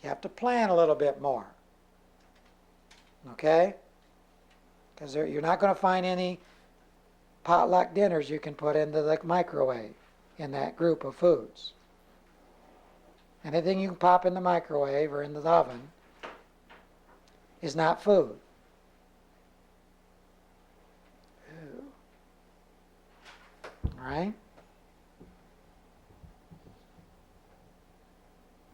You have to plan a little bit more. Okay? Because you're not going to find any potluck dinners you can put into the microwave in that group of foods. Anything you can pop in the microwave or in the oven is not food. All right?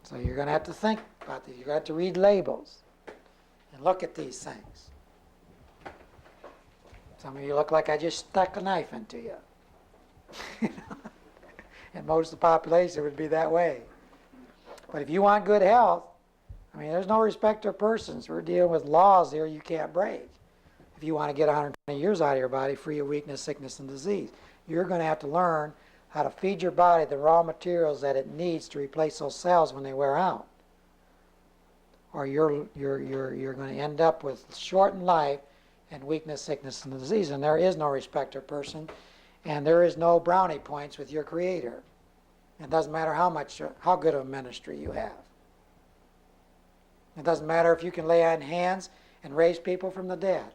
So you're going to have to think about these. You're going to have to read labels and look at these things. Some of you look like I just stuck a knife into you. And most of the population would be that way. But if you want good health, I mean, there's no respect of persons. We're dealing with laws here you can't break. If you want to get 120 years out of your body free of weakness, sickness, and disease, you're going to have to learn how to feed your body the raw materials that it needs to replace those cells when they wear out. Or you're going to end up with shortened life and weakness, sickness, and disease. And there is no respect of person, and there is no brownie points with your Creator. It doesn't matter how good of a ministry you have. It doesn't matter if you can lay on hands and raise people from the dead.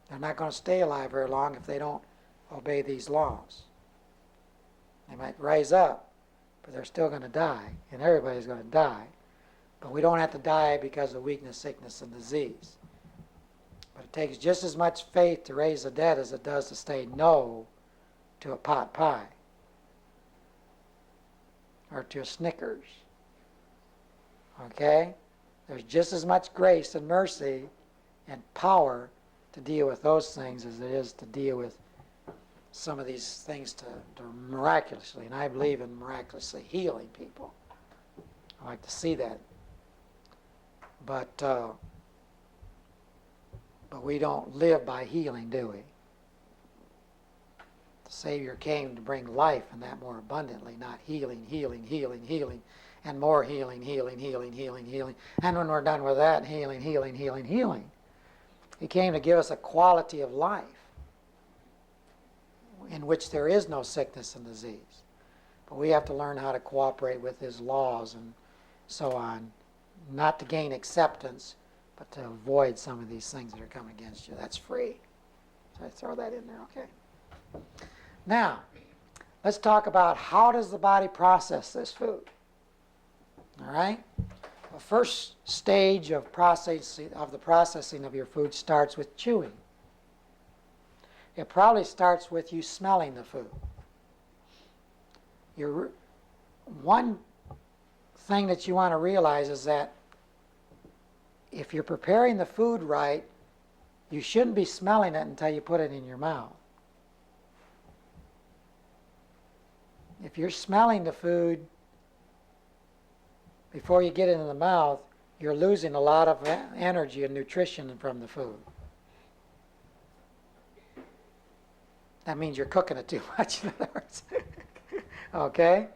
They're not going to stay alive very long if they don't obey these laws. They might rise up, but they're still going to die, and everybody's going to die. But we don't have to die because of weakness, sickness, and disease. But it takes just as much faith to raise the dead as it does to say no to a pot pie or to a Snickers. Okay? There's just as much grace and mercy and power to deal with those things as it is to deal with some of these things to miraculously, and I believe in miraculously healing people. I like to see that. But we don't live by healing, do we? The Savior came to bring life, and that more abundantly, not healing, healing, healing, healing, and more healing, healing, healing, healing, healing. And when we're done with that, healing, healing, healing, healing. He came to give us a quality of life in which there is no sickness and disease. But we have to learn how to cooperate with His laws and so on, not to gain acceptance, but to avoid some of these things that are coming against you. That's free. So I throw that in there, okay? Now, let's talk about how does the body process this food. All right? The first stage of the processing of your food starts with chewing. It probably starts with you smelling the food. One thing that you want to realize is that if you're preparing the food right, you shouldn't be smelling it until you put it in your mouth. If you're smelling the food before you get it in the mouth, you're losing a lot of energy and nutrition from the food. That means you're cooking it too much, in other words. Okay?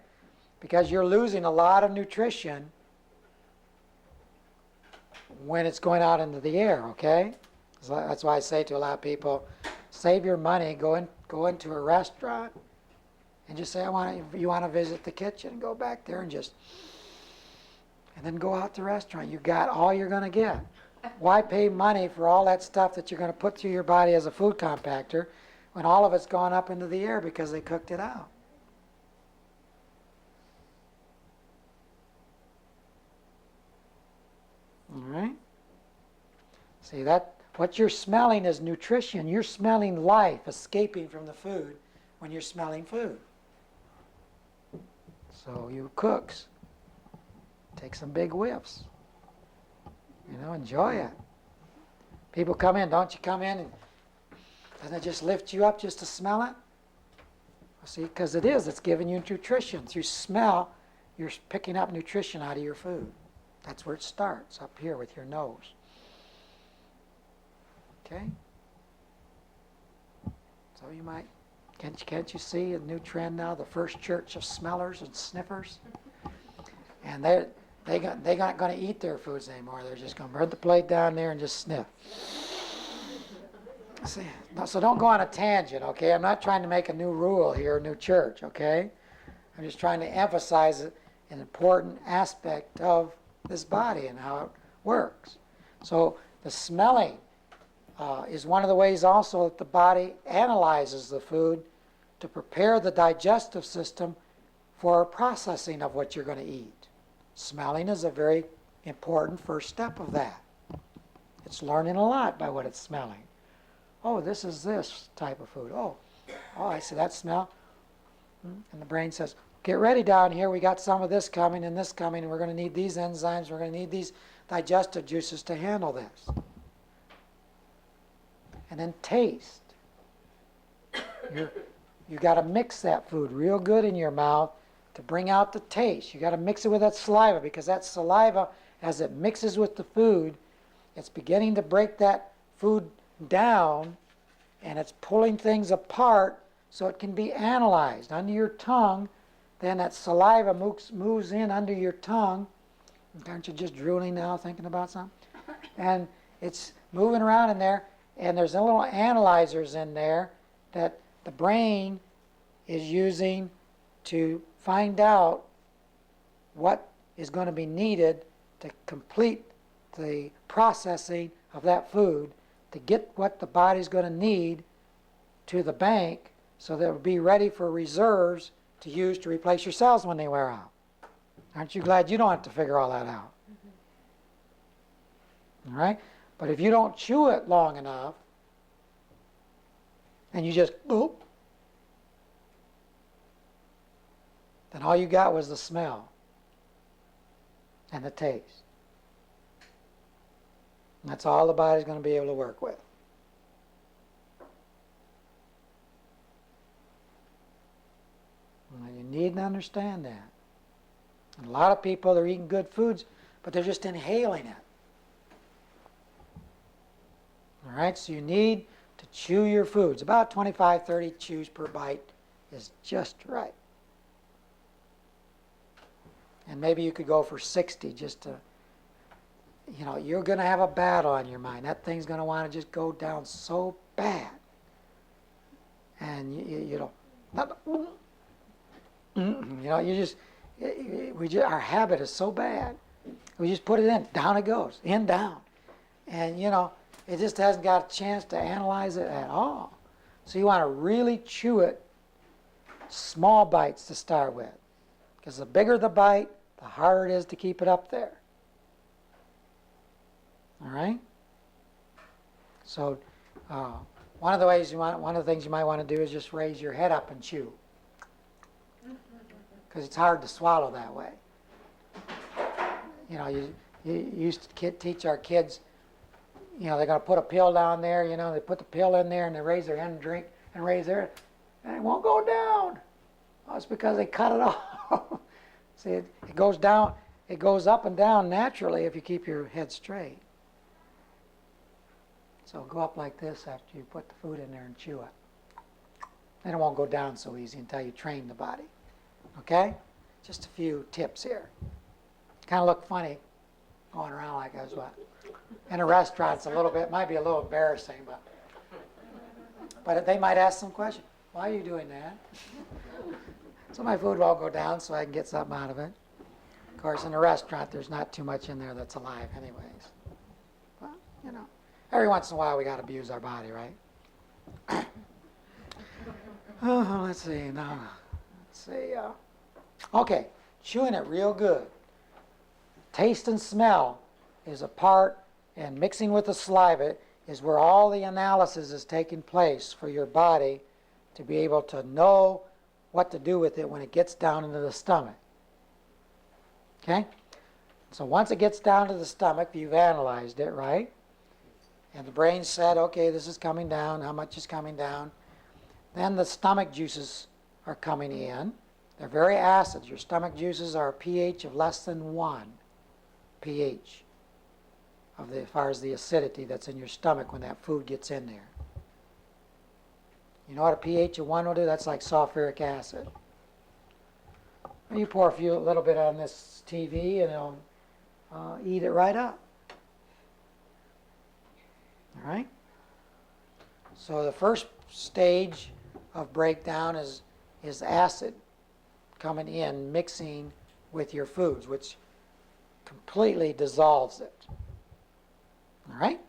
Because you're losing a lot of nutrition when it's going out into the air, okay? So that's why I say to a lot of people, save your money, go into a restaurant, and just say, you want to visit the kitchen, go back there and then go out to the restaurant. You got all you're going to get. Why pay money for all that stuff that you're going to put through your body as a food compactor when all of it's gone up into the air because they cooked it out? All right? See, what you're smelling is nutrition. You're smelling life escaping from the food when you're smelling food. So you cooks, take some big whiffs. Enjoy it. People come in, don't you come in and doesn't it just lift you up just to smell it? See, because it's giving you nutrition. Through smell, you're picking up nutrition out of your food. That's where it starts, up here with your nose. Okay? So you might, can't you see a new trend now? The first church of smellers and sniffers? And they're not going to eat their foods anymore. They're just going to burn the plate down there and just sniff. See, so don't go on a tangent, okay? I'm not trying to make a new rule here, a new church, okay? I'm just trying to emphasize an important aspect of this body and how it works. So the smelling is one of the ways also that the body analyzes the food to prepare the digestive system for processing of what you're going to eat. Smelling is a very important first step of that. It's learning a lot by what it's smelling. Oh, this is this type of food. Oh, I see that smell. And the brain says, get ready down here. We got some of this coming and this coming, and we're going to need these enzymes. We're going to need these digestive juices to handle this. And then taste. You got to mix that food real good in your mouth to bring out the taste. You got to mix it with that saliva, because that saliva, as it mixes with the food, it's beginning to break that food down, and it's pulling things apart so it can be analyzed. Under your tongue, then that saliva moves in under your tongue. Aren't you just drooling now, thinking about something? And it's moving around in there, and there's a little analyzers in there that the brain is using to find out what is going to be needed to complete the processing of that food, to get what the body's going to need to the bank so that it will be ready for reserves to use to replace your cells when they wear out. Aren't you glad you don't have to figure all that out? All right? But if you don't chew it long enough, and you just boop, then all you got was the smell and the taste. And that's all the body's going to be able to work with. Now, you need to understand that. And a lot of people are eating good foods, but they're just inhaling it. All right, so you need to chew your foods. About 25, 30 chews per bite is just right. And maybe you could go for 60 just to, you're going to have a battle on your mind. That thing's going to want to just go down so bad. And our habit is so bad. We just put it in, down it goes, in, down. And, it just hasn't got a chance to analyze it at all. So you want to really chew it, small bites to start with. Because the bigger the bite, the harder it is to keep it up there. All right? So one of the things you might want to do is just raise your head up and chew. Because it's hard to swallow that way. You used to teach our kids, they're going to put a pill down there, they put the pill in there and they raise their hand and drink and raise their, and it won't go down. Well, it's because they cut it off. See, it goes down, it goes up and down naturally if you keep your head straight. So go up like this after you put the food in there and chew it. Then it won't go down so easy until you train the body. Okay? Just a few tips here. Kind of look funny going around like this, but in a restaurant it's might be a little embarrassing, but they might ask some question. Why are you doing that? So my food won't go down so I can get something out of it. Of course, in a restaurant there's not too much in there that's alive anyways. But, every once in a while we got to abuse our body, right? Let's see now. Okay, chewing it real good. Taste and smell is a part, and mixing with the saliva is where all the analysis is taking place for your body to be able to know what to do with it when it gets down into the stomach. Okay? So once it gets down to the stomach, you've analyzed it, right? And the brain said, okay, this is coming down, how much is coming down? Then the stomach juices are coming in. They're very acid. Your stomach juices are a pH of less than 1 pH as far as the acidity that's in your stomach when that food gets in there. You know what a pH of 1 will do? That's like sulfuric acid. You pour a little bit on this TV and it'll eat it right up. All right? So the first stage of breakdown is acid coming in, mixing with your foods, which completely dissolves it. All right?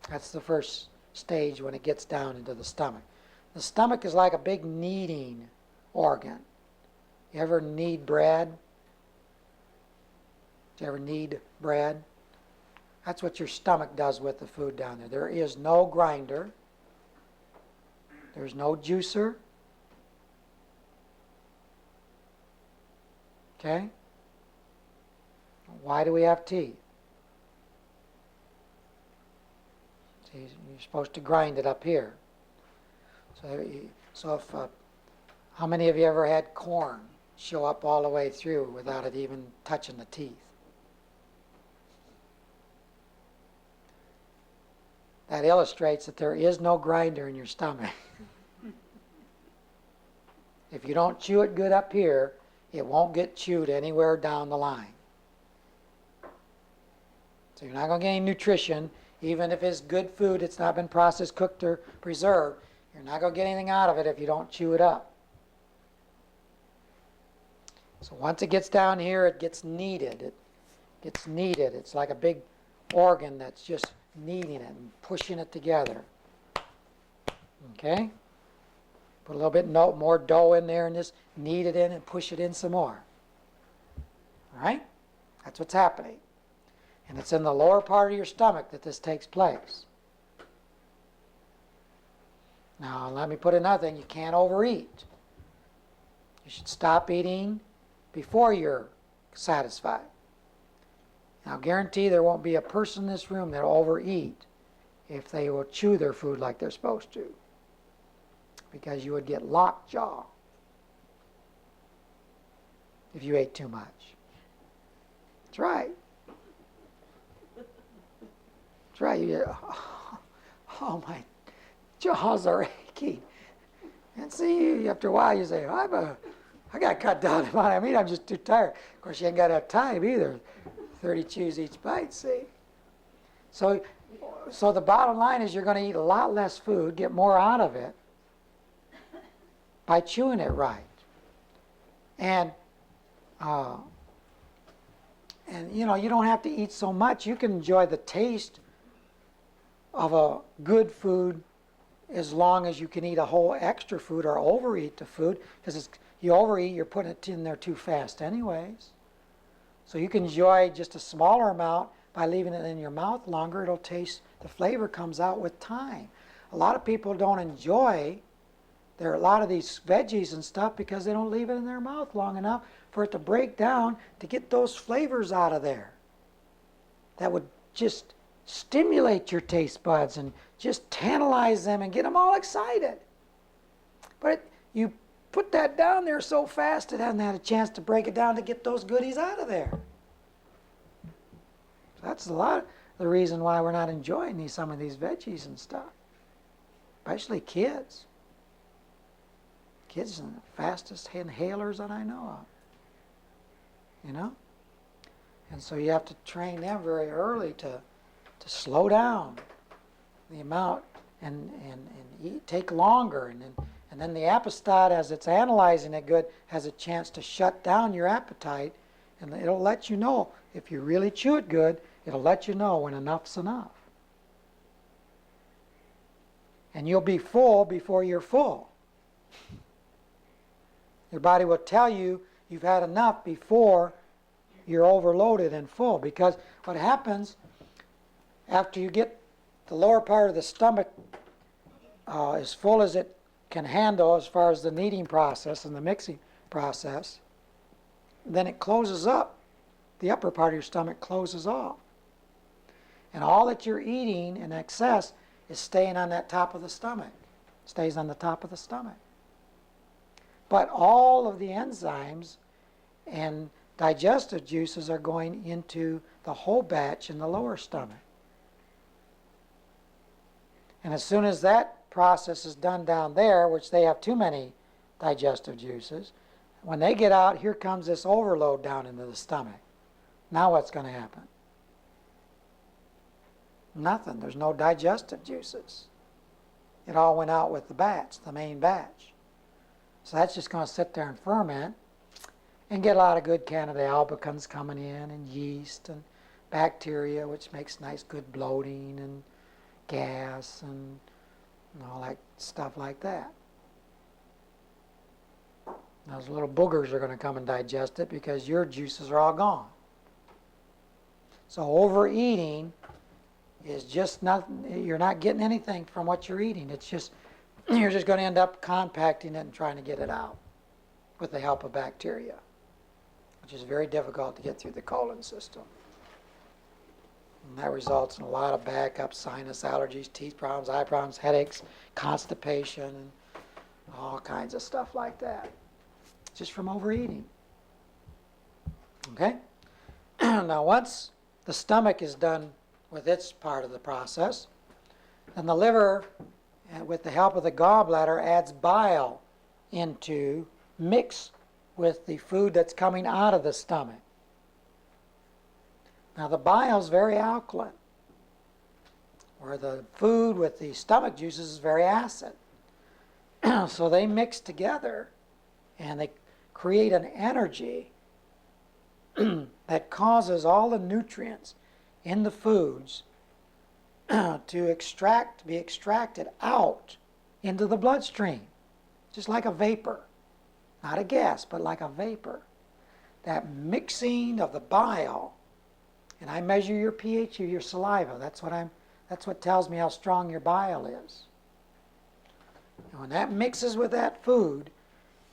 That's the first stage when it gets down into the stomach. The stomach is like a big kneading organ. You ever knead bread? Did you ever knead bread? That's what your stomach does with the food down there. There is no grinder. There's no juicer. Okay? Why do we have teeth? See, you're supposed to grind it up here. So if how many of you ever had corn show up all the way through without it even touching the teeth? That illustrates that there is no grinder in your stomach. If you don't chew it good up here, it won't get chewed anywhere down the line. So you're not going to get any nutrition. Even if it's good food, it's not been processed, cooked, or preserved, you're not going to get anything out of it if you don't chew it up. So once it gets down here, it gets kneaded. It gets kneaded. It's like a big organ that's just kneading it and pushing it together. Okay? Put a little bit more dough in there and just knead it in and push it in some more. All right? That's what's happening. And it's in the lower part of your stomach that this takes place. Now, let me put another thing. You can't overeat. You should stop eating before you're satisfied. Now, I guarantee there won't be a person in this room that will overeat if they will chew their food like they're supposed to, because you would get lockjaw if you ate too much. That's right. That's right. You get, oh, my jaws are aching. And see, after a while you say, I got to cut down the amount I mean, I'm just too tired. Of course, you ain't got enough time either. 30 chews each bite, see? So the bottom line is you're going to eat a lot less food, get more out of it by chewing it right. And you know, you don't have to eat so much. You can enjoy the taste of a good food as long as you can eat a whole extra food or overeat the food, because you overeat, you're putting it in there too fast anyways. So you can enjoy just a smaller amount by leaving it in your mouth longer. It'll taste, the flavor comes out with time. A lot of people don't enjoy a lot of these veggies and stuff because they don't leave it in their mouth long enough for it to break down to get those flavors out of there. That would just stimulate your taste buds and just tantalize them and get them all excited. But you put that down there so fast it hasn't had a chance to break it down to get those goodies out of there. So that's a lot of the reason why we're not enjoying some of these veggies and stuff. Especially kids. Kids are the fastest inhalers that I know of. You know? And so you have to train them very early to slow down the amount and eat, take longer, and then the appetite, as it's analyzing it good, has a chance to shut down your appetite, and it'll let you know, if you really chew it good, it'll let you know when enough's enough. And you'll be full before you're full. Your body will tell you you've had enough before you're overloaded and full, because what happens after you get the lower part of the stomach as full as it can handle as far as the kneading process and the mixing process, then it closes up. The upper part of your stomach closes off. And all that you're eating in excess is staying on that top of the stomach. Stays on the top of the stomach. But all of the enzymes and digestive juices are going into the whole batch in the lower stomach. And as soon as that process is done down there, which they have too many digestive juices, when they get out, here comes this overload down into the stomach. Now what's going to happen? Nothing. There's no digestive juices. It all went out with the batch, the main batch. So that's just going to sit there and ferment. and get a lot of good Candida albicans coming in, and yeast and bacteria, which makes nice good bloating and gas and all that stuff like that. Those little boogers are going to come and digest it because your juices are all gone. So overeating is just nothing. You're not getting anything from what you're eating. It's just, you're just going to end up compacting it and trying to get it out with the help of bacteria, which is very difficult to get through the colon system. And that results in a lot of backup sinus allergies, teeth problems, eye problems, headaches, constipation, and all kinds of stuff like that, just from overeating. Okay? Now, once the stomach is done with its part of the process, then the liver, with the help of the gallbladder, adds bile into mix with the food that's coming out of the stomach. Now, the bile is very alkaline, where the food with the stomach juices is very acid. So they mix together and they create an energy that causes all the nutrients in the foods to be extracted out into the bloodstream, just like a vapor. Not a gas, but like a vapor. That mixing of the bile, and I measure your pH of your saliva. That's what tells me how strong your bile is. And when that mixes with that food,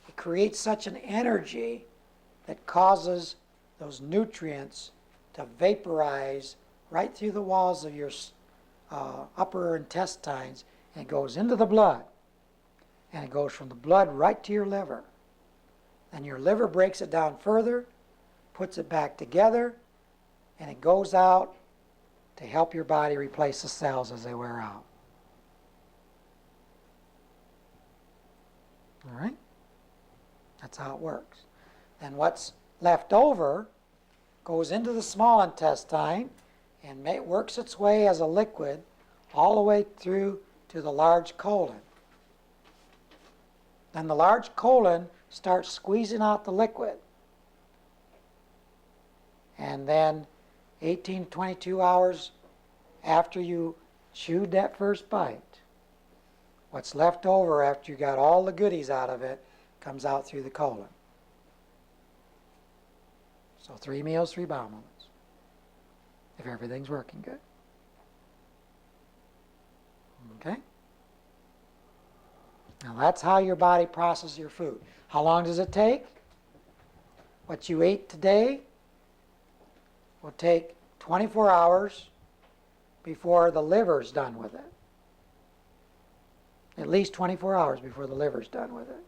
it creates such an energy that causes those nutrients to vaporize right through the walls of your upper intestines, and it goes into the blood. And it goes from the blood right to your liver. And your liver breaks it down further, puts it back together, and it goes out to help your body replace the cells as they wear out. All right? That's how it works. Then what's left over goes into the small intestine and works its way as a liquid all the way through to the large colon. Then the large colon starts squeezing out the liquid. And then 18, 22 hours after you chewed that first bite, what's left over after you got all the goodies out of it comes out through the colon. So 3 meals, 3 bowel movements, if everything's working good. Okay? Now that's how your body processes your food. How long does it take? What you ate today will take 24 hours before the liver's done with it. At least 24 hours before the liver's done with it.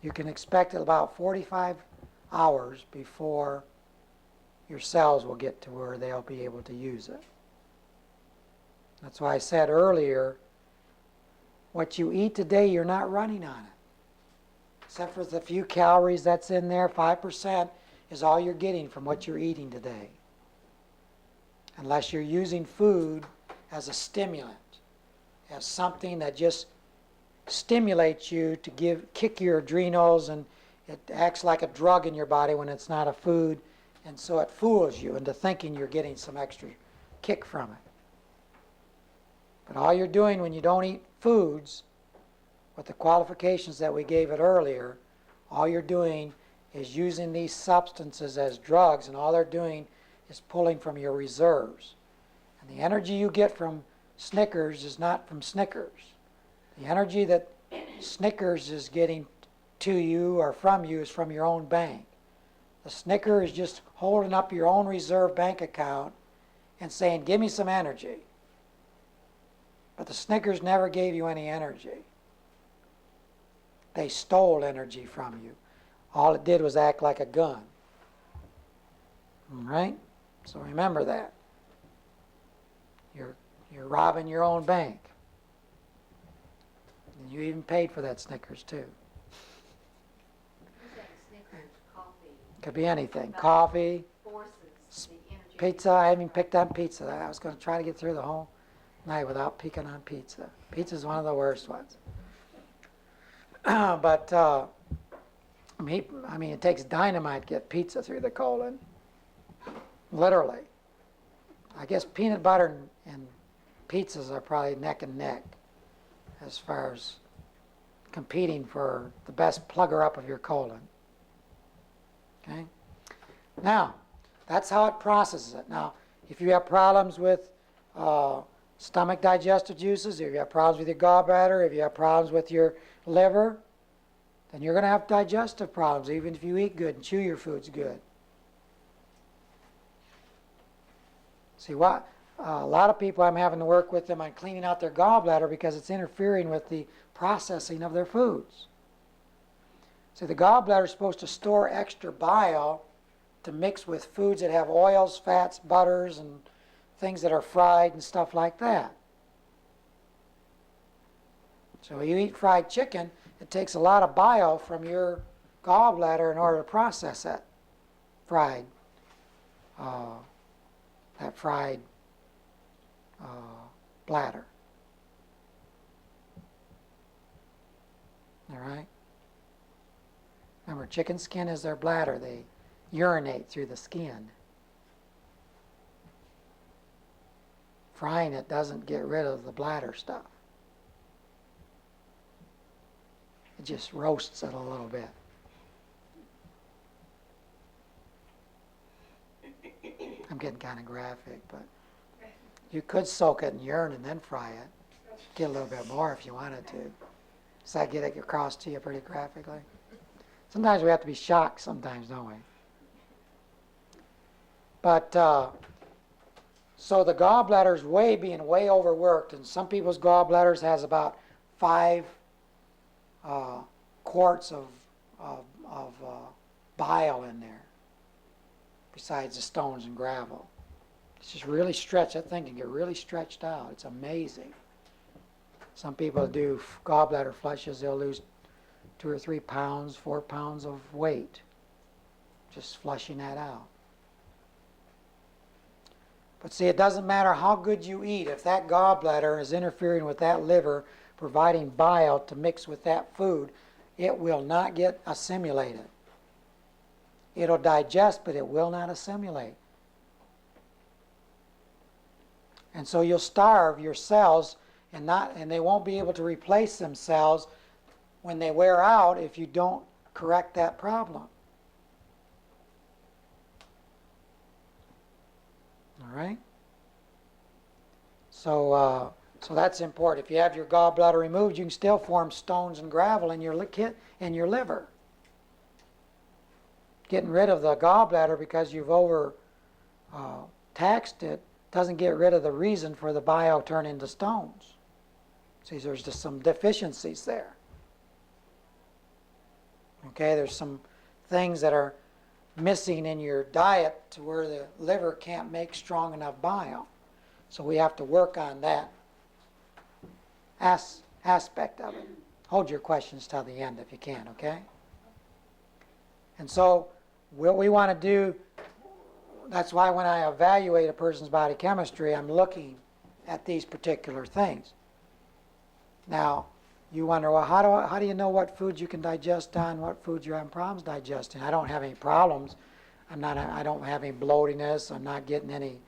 You can expect about 45 hours before your cells will get to where they'll be able to use it. That's why I said earlier, what you eat today, you're not running on it. Except for the few calories that's in there, 5% is all you're getting from what you're eating today. Unless you're using food as a stimulant, as something that just stimulates you to kick your adrenals, and it acts like a drug in your body when it's not a food, and so it fools you into thinking you're getting some extra kick from it. But all you're doing when you don't eat foods, with the qualifications that we gave it earlier, all you're doing is using these substances as drugs, and all they're doing is pulling from your reserves. And the energy you get from Snickers is not from Snickers. The energy that Snickers is getting to you or from you is from your own bank. The Snicker is just holding up your own reserve bank account and saying, give me some energy. But the Snickers never gave you any energy. They stole energy from you. All it did was act like a gun. All right? So remember that. You're robbing your own bank. And you even paid for that Snickers too. Snickers, coffee. Could be anything. Coffee, pizza. I haven't even picked on pizza. I was going to try to get through the whole night without picking on pizza. Pizza's one of the worst ones. But I mean, it takes dynamite to get pizza through the colon. Literally. I guess peanut butter and pizzas are probably neck and neck as far as competing for the best plugger up of your colon. Okay? Now, that's how it processes it. Now, if you have problems with stomach digestive juices, if you have problems with your gallbladder, if you have problems with your liver, then you're going to have digestive problems, even if you eat good and chew your foods good. See, what a lot of people I'm having to work with them on cleaning out their gallbladder because it's interfering with the processing of their foods. See, the gallbladder is supposed to store extra bile to mix with foods that have oils, fats, butters, and things that are fried and stuff like that. So when you eat fried chicken, it takes a lot of bile from your gallbladder in order to process that fried bladder. All right? Remember, chicken skin is their bladder. They urinate through the skin. Frying it doesn't get rid of the bladder stuff. It just roasts it a little bit. I'm getting kind of graphic, but you could soak it in urine and then fry it. Get a little bit more if you wanted to. Does that get it across to you pretty graphically? Sometimes we have to be shocked sometimes, don't we? But, so the gallbladder is being way overworked, and some people's gallbladders has about 5 quarts of bile in there, besides the stones and gravel. It's just really stretched. That thing can get really stretched out. It's amazing. Some people do gallbladder flushes, they'll lose 2 or 3 pounds, 4 pounds of weight, just flushing that out. But see, it doesn't matter how good you eat. If that gallbladder is interfering with that liver, providing bile to mix with that food, it will not get assimilated. It'll digest, but it will not assimilate. And so you'll starve your cells, and they won't be able to replace themselves when they wear out if you don't correct that problem. All right? So that's important. If you have your gallbladder removed, you can still form stones and gravel in your liver. Getting rid of the gallbladder because you've taxed it doesn't get rid of the reason for the bile turn into stones. See, there's just some deficiencies there. Okay, there's some things that are missing in your diet to where the liver can't make strong enough bile. So we have to work on that aspect of it. Hold your questions till the end if you can, okay? And so what we want to do, that's why when I evaluate a person's body chemistry, I'm looking at these particular things. Now, you wonder, well, how do you know what foods you can digest on, what foods you're having problems digesting? I don't have any problems. I don't have any bloatiness. I'm not getting any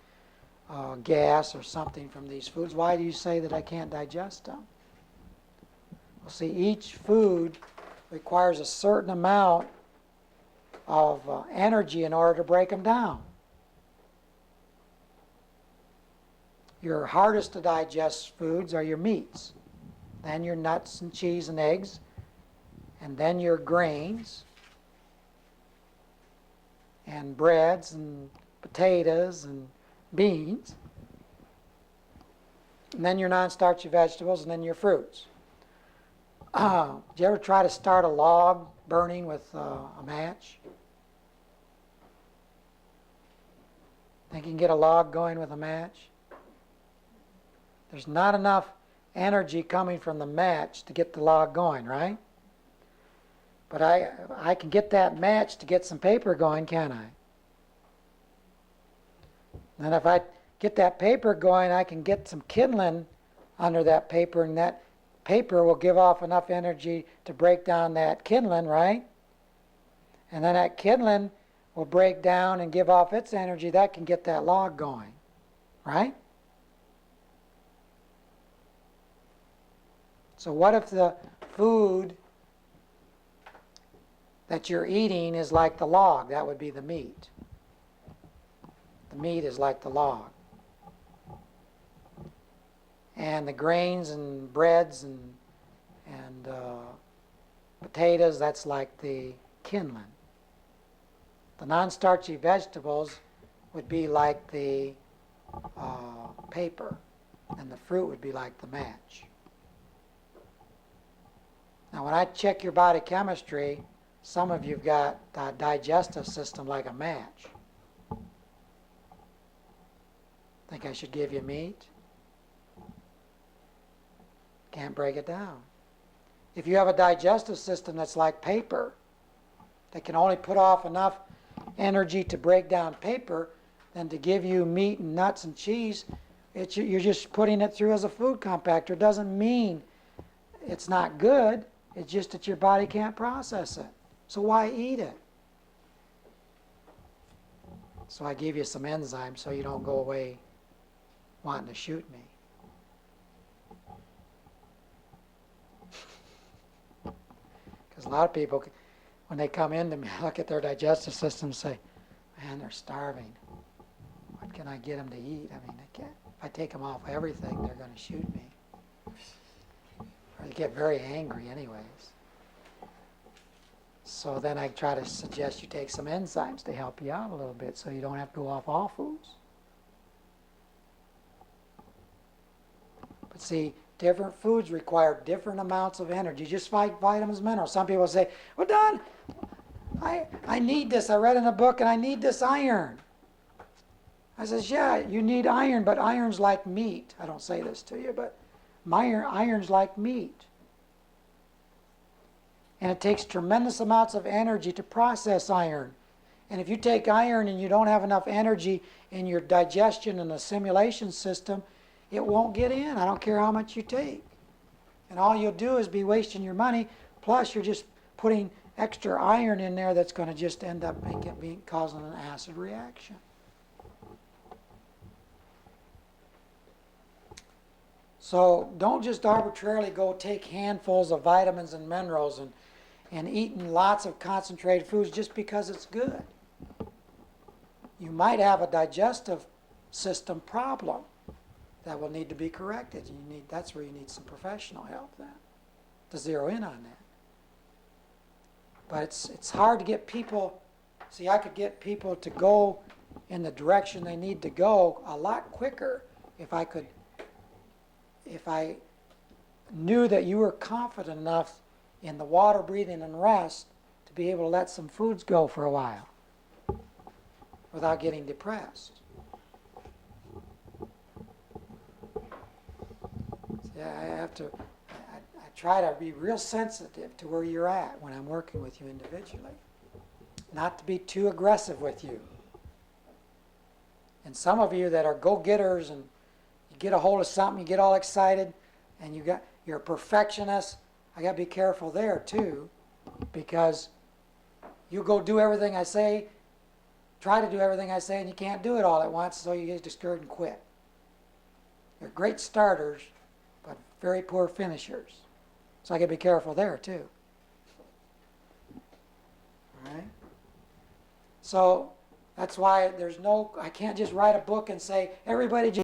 gas or something from these foods. Why do you say that I can't digest them? Well, see, each food requires a certain amount of energy in order to break them down. Your hardest to digest foods are your meats, then your nuts and cheese and eggs, and then your grains, and breads and potatoes and beans, and then your non-starchy vegetables, and then your fruits. Did you ever try to start a log burning with a match? Think you can get a log going with a match? There's not enough energy coming from the match to get the log going, right? But I can get that match to get some paper going, can't I? And if I get that paper going, I can get some kindling under that paper, and that paper will give off enough energy to break down that kindling, right? And then that kindling will break down and give off its energy. That can get that log going, right? So what if the food that you're eating is like the log? That would be the meat. The meat is like the log. And the grains and breads and potatoes, that's like the kindling. The non-starchy vegetables would be like the paper, and the fruit would be like the match. Now, when I check your body chemistry, some of you've got a digestive system like a match. Think I should give you meat? Can't break it down. If you have a digestive system that's like paper, that can only put off enough energy to break down paper, then to give you meat and nuts and cheese, you're just putting it through as a food compactor. It doesn't mean it's not good. It's just that your body can't process it. So why eat it? So I give you some enzymes so you don't go away wanting to shoot me. Because a lot of people, when they come in to me, look at their digestive system and say, man, they're starving. What can I get them to eat? I mean, they can't. If I take them off everything, they're going to shoot me. Or they get very angry anyways. So then I try to suggest you take some enzymes to help you out a little bit so you don't have to go off all foods. But see, different foods require different amounts of energy, just like vitamins, minerals. Some people say, well, Don, I need this. I read in a book and I need this iron. I says, yeah, you need iron, but iron's like meat. I don't say this to you, but iron's like meat. And it takes tremendous amounts of energy to process iron. And if you take iron and you don't have enough energy in your digestion and assimilation system, it won't get in. I don't care how much you take. And all you'll do is be wasting your money, plus you're just putting extra iron in there that's going to just end up causing an acid reaction. So don't just arbitrarily go take handfuls of vitamins and minerals and eating lots of concentrated foods just because it's good. You might have a digestive system problem that will need to be corrected. That's where you need some professional help then, to zero in on that. But it's hard to get people, see, I could get people to go in the direction they need to go a lot quicker if I knew that you were confident enough in the water, breathing, and rest to be able to let some foods go for a while without getting depressed. See, I try to be real sensitive to where you're at when I'm working with you individually. Not to be too aggressive with you. And some of you that are go-getters and you get a hold of something, you get all excited, and you're a perfectionist. I got to be careful there too, because you go do everything I say, try to do everything I say, and you can't do it all at once, so you get discouraged and quit. You're great starters, but very poor finishers. So I got to be careful there too. All right? So that's why I can't just write a book and say, everybody just